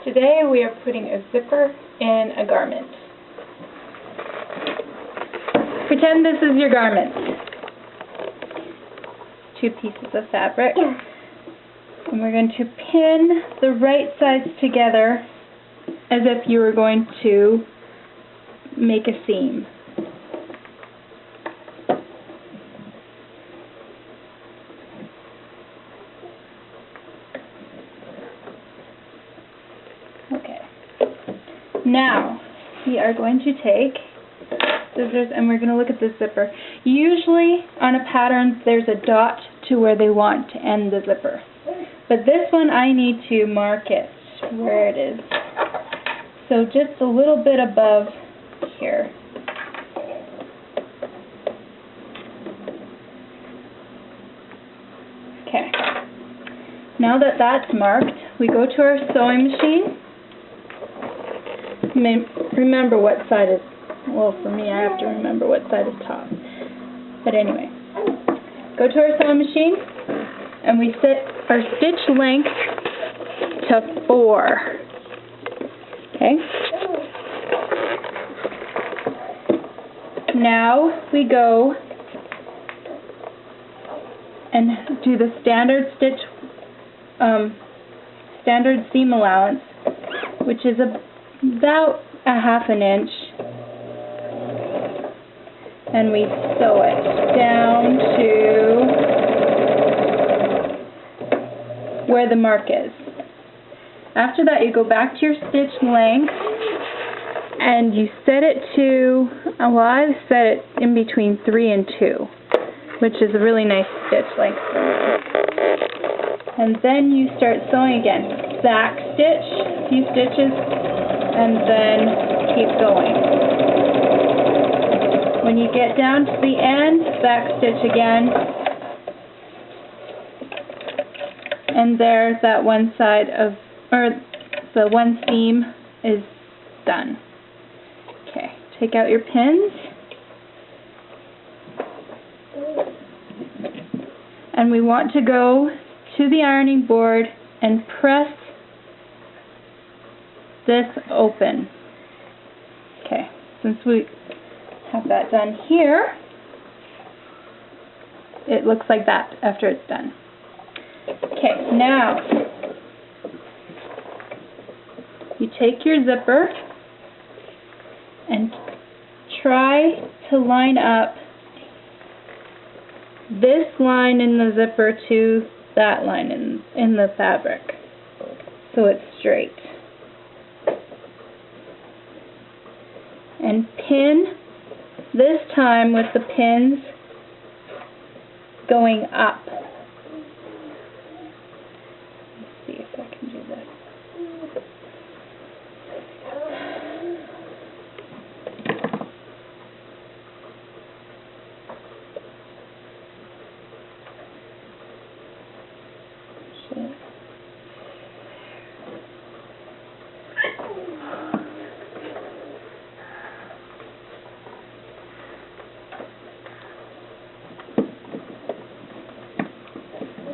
Today we are putting a zipper in a garment. Pretend this is your garment. Two pieces of fabric. And we're going to pin the right sides together as if you were going to make a seam. Okay. Now, we are going to take scissors and we're going to look at the zipper. Usually, on a pattern, there's a dot to where they want to end the zipper. But this one, I need to mark it where it is. So just a little bit above here. Okay. Now that that's marked, we go to our sewing machine. Remember what side is, well, for me, I have to remember what side is top. But anyway, go to our sewing machine, and we set our stitch length to 4. Okay? Now we go and do the standard stitch, standard seam allowance, which is about a 1/2 inch, and we sew it down to where the mark is. After that, you go back to your stitch length and you set it to, well, I've set it in between 3 and 2, which is a really nice stitch length. And then you start sewing again. Back stitch, a few stitches, and then keep going. When you get down to the end, back stitch again, and there, that one side of, or the one seam is done. Okay, take out your pins, and we want to go to the ironing board and press this open. Okay, since we have that done here, it looks like that after it's done. Okay, now you take your zipper and try to line up this line in the zipper to that line in the fabric, so it's straight. And pin this time with the pins going up. Let's see if I can do this.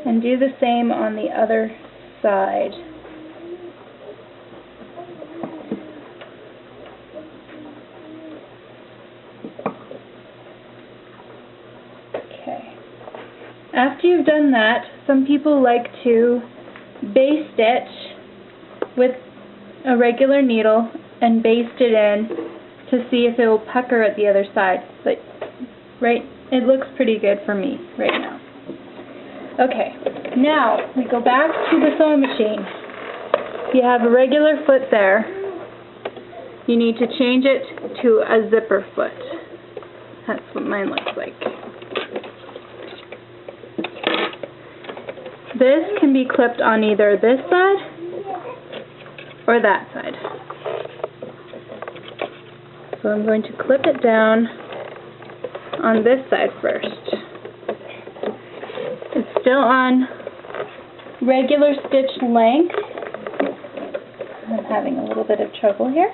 And do the same on the other side. Okay. After you've done that, some people like to base stitch with a regular needle and baste it in to see if it will pucker at the other side. But it looks pretty good for me right now. Okay, now we go back to the sewing machine. If you have a regular foot there, you need to change it to a zipper foot. That's what mine looks like. This can be clipped on either this side or that side. So I'm going to clip it down on this side first. It's still on regular stitch length. I'm having a little bit of trouble here.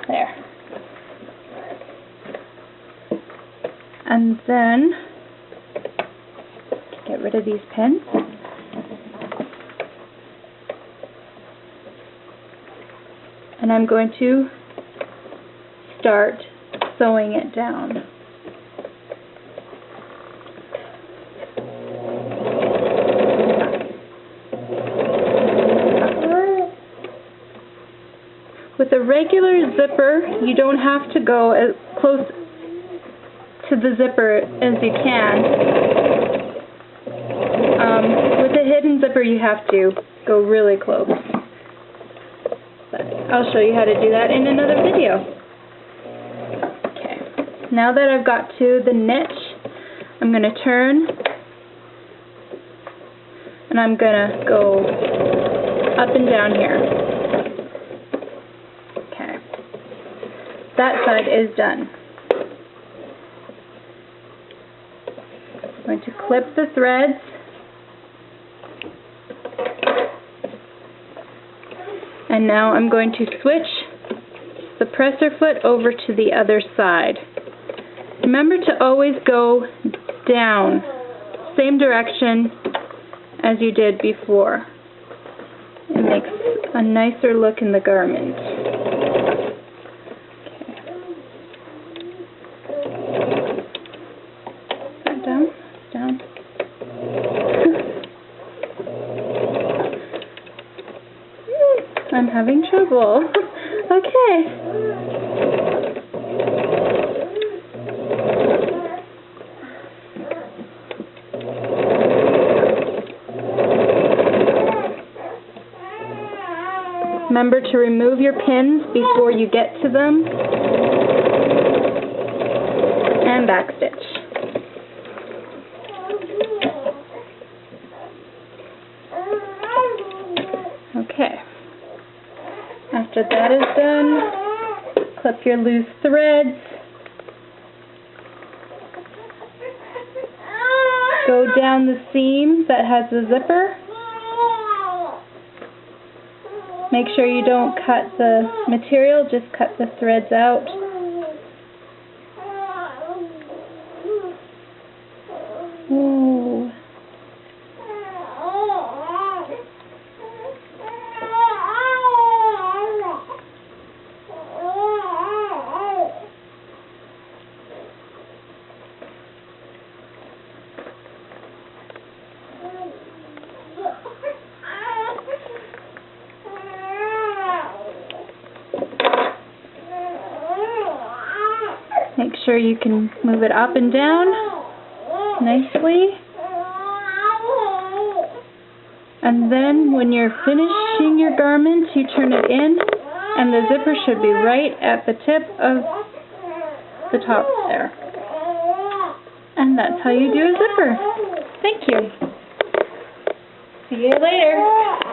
There. And then get rid of these pins. and I'm going to start sewing it down. With a regular zipper, you don't have to go as close to the zipper as you can. With a hidden zipper, you have to go really close. But I'll show you how to do that in another video. Okay, now that I've got to the niche, I'm going to turn, and I'm going to go up and down here. That side is done. I'm going to clip the threads. And now I'm going to switch the presser foot over to the other side. Remember to always go down, same direction as you did before. It makes a nicer look in the garment. Down. I'm having trouble. Okay. Remember to remove your pins before you get to them. And backstitch. Okay, after that is done, clip your loose threads, go down the seam that has the zipper, make sure you don't cut the material, just cut the threads out. Ooh. Make sure you can move it up and down nicely. And then when you're finishing your garment, you turn it in, and the zipper should be right at the tip of the top there. And that's how you do a zipper. Thank you. See you later.